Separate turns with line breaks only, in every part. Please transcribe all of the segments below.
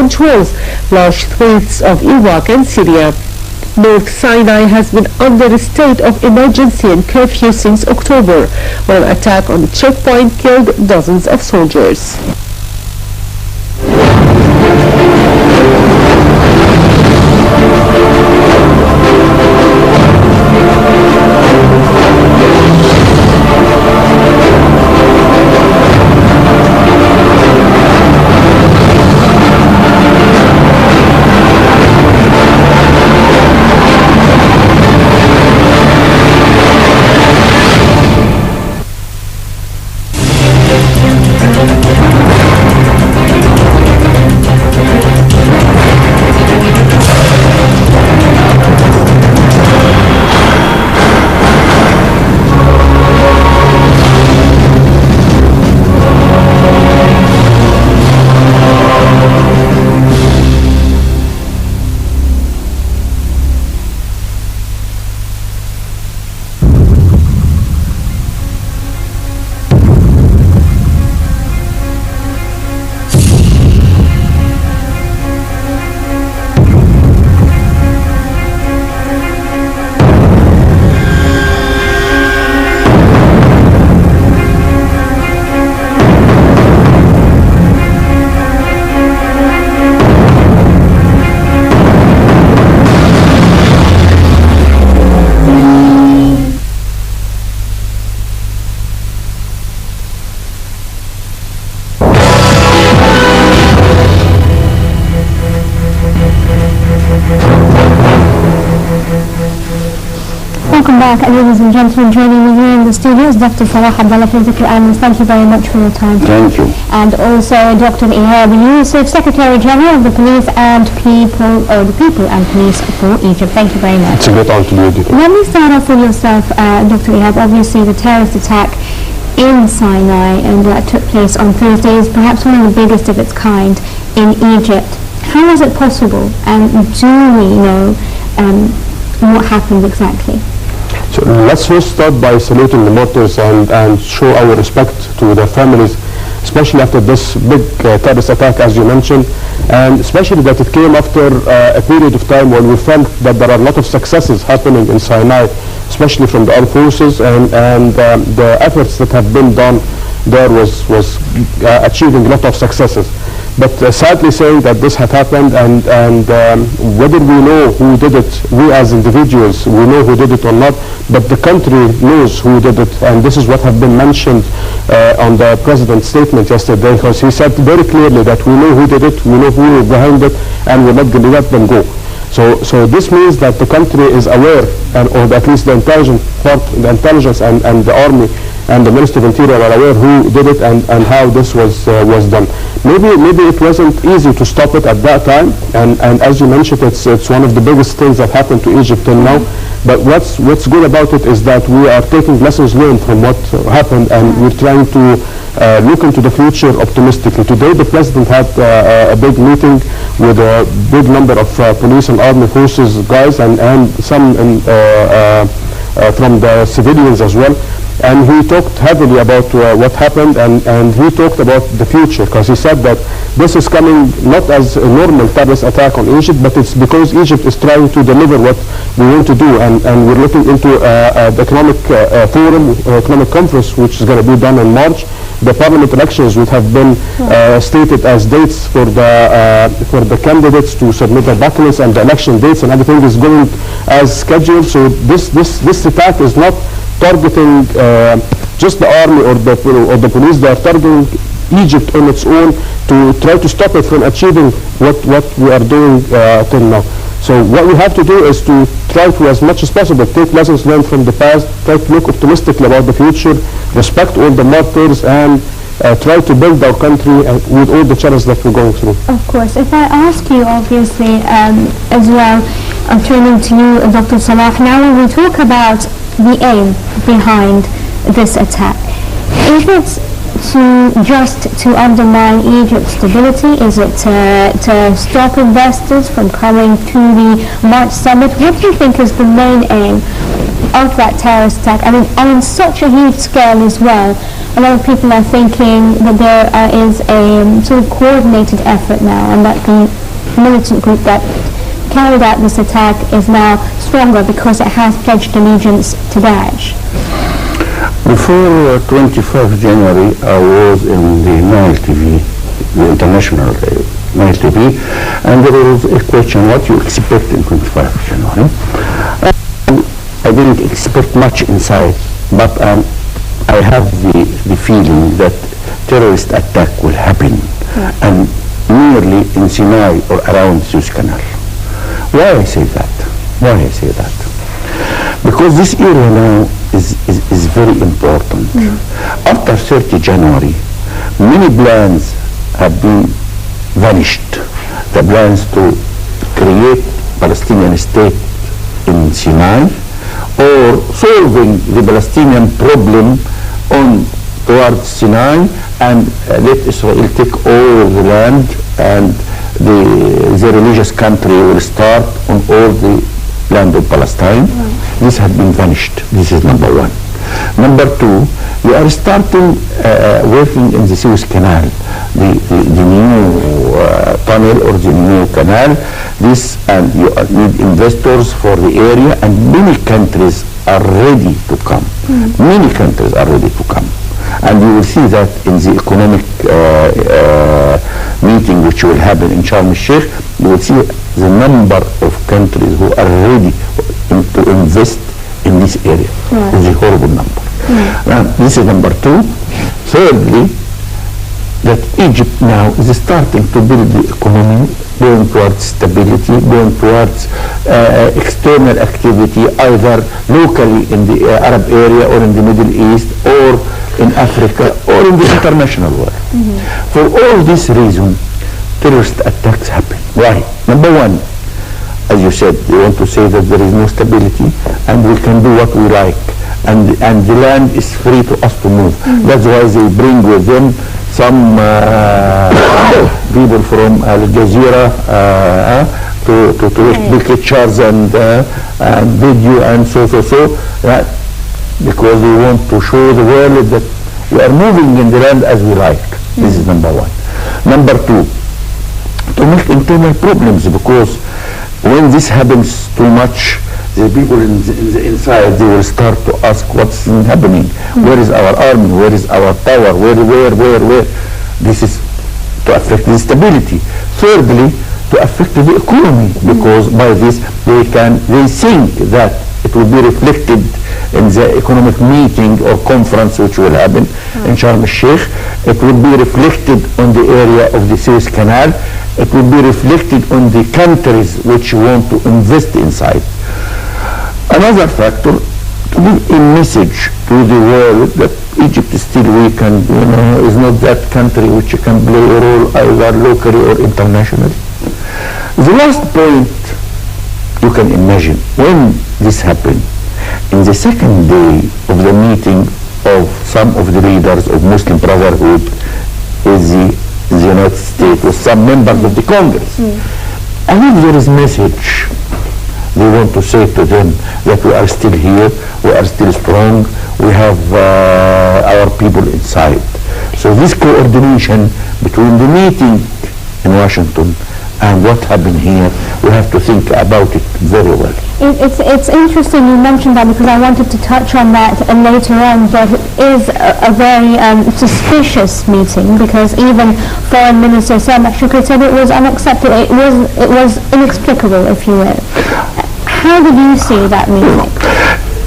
controls large swathes of Iraq and Syria. North Sinai has been under a state of emergency and curfew since October, when an attack on the checkpoint killed dozens of soldiers.
Welcome back, ladies and gentlemen. Joining me here in the studio is Dr. Salah Abdullah, physical analyst. Thank you very much for your time.
Thank you.
And also Dr. Ihab Yusuf, Secretary General of the Police and People, or the People and Police for Egypt. Thank you very much.
It's a great honor to be with you.
Let me start off with yourself, Dr. Ihab. Obviously, the terrorist attack in Sinai and that took place on Thursday is perhaps one of the biggest of its kind in Egypt. How was it possible, and do we know what happened exactly?
So let's first start by saluting the martyrs and show our respect to their families, especially after this big terrorist attack, as you mentioned, and especially that it came after a period of time when we felt that there are a lot of successes happening in Sinai, especially from the armed forces, and the efforts that have been done there was achieving a lot of successes. But sadly saying that this had happened, and whether we know who did it, we as individuals, we know who did it or not, but the country knows who did it, and this is what had been mentioned on the president's statement yesterday, because he said very clearly that we know who did it, we know who is behind it, and we're not going to let them go. So this means that the country is aware, or at least the intelligence part, the intelligence and the army and the Minister of Interior are aware who did it and how this was done. Maybe it wasn't easy to stop it at that time, and as you mentioned, it's one of the biggest things that happened to Egypt till now. But what's good about it is that we are taking lessons learned from what happened, and we're trying to look into the future optimistically. Today the President had a big meeting with a big number of police and army forces guys and some from the civilians as well. And he talked heavily about what happened, and he talked about the future, because he said that this is coming not as a normal terrorist attack on Egypt, but it's because Egypt is trying to deliver what we want to do, and we're looking into the economic forum, economic conference, which is going to be done in March. The parliament elections would have been stated as dates for the candidates to submit their documents, and the election dates and everything is going as scheduled. So this attack is not targeting just the army or the police. They are targeting Egypt on its own to try to stop it from achieving what we are doing till now. So what we have to do is to try to, as much as possible, take lessons learned from the past, try to look optimistically about the future, respect all the martyrs, and try to build our country with all the challenges that we're going through.
Of course. If I ask you, obviously, as well, I'm turning to you, Dr. Salah, now when we talk about the aim behind this attack, is it just to undermine Egypt's stability? Is it to stop investors from coming to the March summit? What do you think is the main aim of that terrorist attack? I mean, on such a huge scale as well. a lot of people are thinking that there is a sort of coordinated effort now, and that the militant group that carried out this attack is now stronger because it has pledged allegiance to Daesh.
Before 25 January, I was in the Nile TV, the international Nile TV, and there was a question, what you expect in 25 January? I didn't expect much inside, but I have the feeling that terrorist attack will happen, and nearly in Sinai or around Suez Canal. Why I say that? Why I say that? Because this area now is very important. After 30 January, many plans have been vanished. The plans to create Palestinian state in Sinai, or solving the Palestinian problem on towards Sinai and let Israel take all the land, and the religious country will start on all the land of Palestine. This had been vanished. This is number one. Number two, we are starting working in the Suez Canal, the new tunnel or the new canal. This, and you need investors for the area, and many countries are ready to come. Many countries are ready to come. And you will see that in the economic meeting which will happen in Sharm el-Sheikh. You will see the number of countries who are ready to invest in this area. It's a horrible number. Now, this is number two. Thirdly, that Egypt now is starting to build the economy, going towards stability, going towards external activity, either locally in the Arab area or in the Middle East or in Africa or in the international world. For all this reason, terrorist attacks happen. Why? Number one, as you said, they want to say that there is no stability and we can do what we like, and the land is free to us to move. That's why they bring with them some people from Al Jazeera to take pictures and video and so, because we want to show the world that we are moving in the land as we like. This is number one. Number two, to make internal problems, because when this happens too much, the people inside, they will start to ask what's happening. Where is our army? Where is our power? Where? This is to affect the stability. Thirdly, to affect the economy, because by this they think that it will be reflected in the economic meeting or conference which will happen in Sharm el-Sheikh. It will be reflected on the area of the Suez Canal. It will be reflected on the countries which want to invest inside. Another factor, to give a message to the world that Egypt is still weak and is not that country which can play a role either locally or internationally. The last point, you can imagine, when this happened, in the second day of the meeting of some of the leaders of Muslim Brotherhood with the United States, with some members of the Congress, and if there is message, they want to say to them that we are still here, we are still strong, we have our people inside. So this coordination between the meeting in Washington and what happened here, we have to think about it very well.
It's interesting you mentioned that, because I wanted to touch on that later on, but it is a very suspicious meeting, because even Foreign Minister Sameh Shukri said it was unacceptable, it was inexplicable, if you will. How did you see that meeting?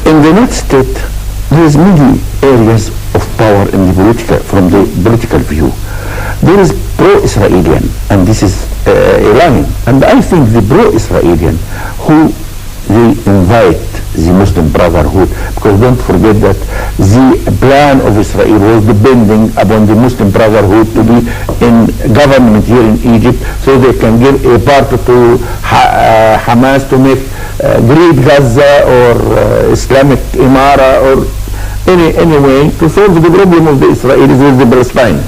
In the United States, there is many areas of power in the from the political view. There is pro-Israelian, and this is a line. And I think the pro-Israelian who they invite the Muslim Brotherhood, because don't forget that the plan of Israel was depending upon the Muslim Brotherhood to be in government here in Egypt, so they can give a part to Hamas to make Great Gaza or Islamic Imara or any way to solve the problem of the Israelis with the Palestine.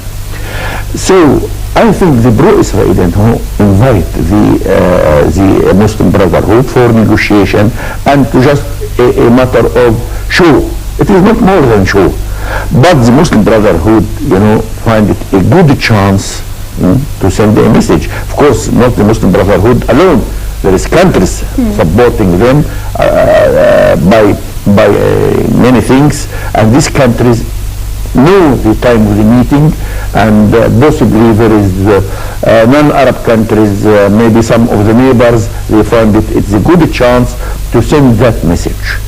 So I think the pro-Israelian who invite the Muslim Brotherhood for negotiation and to just a matter of show. It is not more than show. But the Muslim Brotherhood, find it a good chance to send a message. Of course, not the Muslim Brotherhood alone. There is countries supporting them by many things, and these countries know the time of the meeting, and possibly there is non-Arab countries, maybe some of the neighbors, they find it's a good chance to send that message.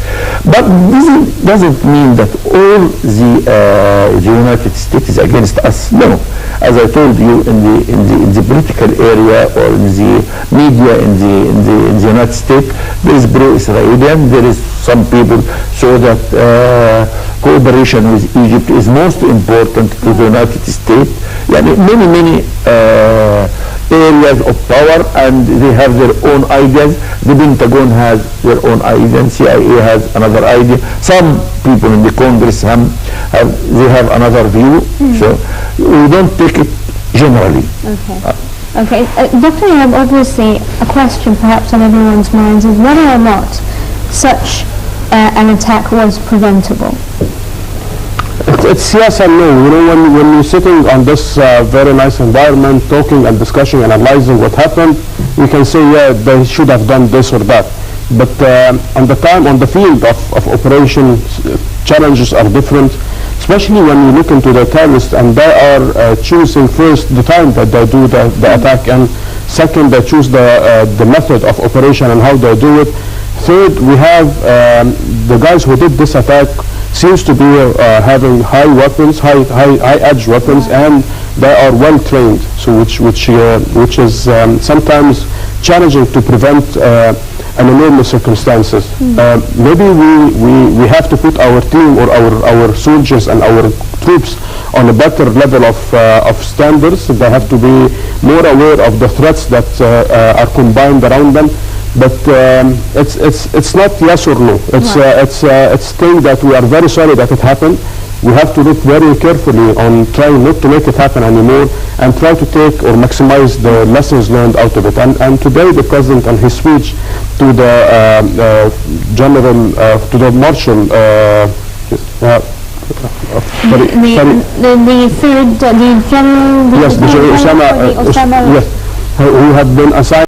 But this doesn't mean that all the United States is against us. No, as I told you, in the political area or in the media in the United States, there is pro-Israeli, there is some people so that cooperation with Egypt is most important to the United States. Many areas of power, and they have their own ideas. The Pentagon has their own idea, CIA has another idea. Some people in the Congress they have another view. So we don't take it generally.
Okay. Dr. Yab, obviously a question perhaps on everyone's minds is whether or not such an attack was preventable.
It's yes and no. When you're sitting on this very nice environment, talking and discussing and analyzing what happened, you can say, yeah, they should have done this or that. But on the field of operations, challenges are different, especially when you look into the terrorists and they are choosing first the time that they do the attack, and second, they choose the method of operation and how they do it. Third, we have the guys who did this attack seems to be having high weapons, high-edge weapons, and they are well trained. So which is sometimes challenging to prevent an enormous circumstances. Maybe we have to put our team or our soldiers and our troops on a better level of standards. They have to be more aware of the threats that are combined around them. But it's not yes or no. It's thing that we are very sorry that it happened. We have to look very carefully on trying not to make it happen anymore, and try to take or maximize the lessons learned out of it. And today the President and his speech to the to the Marshal,
the General,
yes, the General Osama,
Osama,
yes, who had been assigned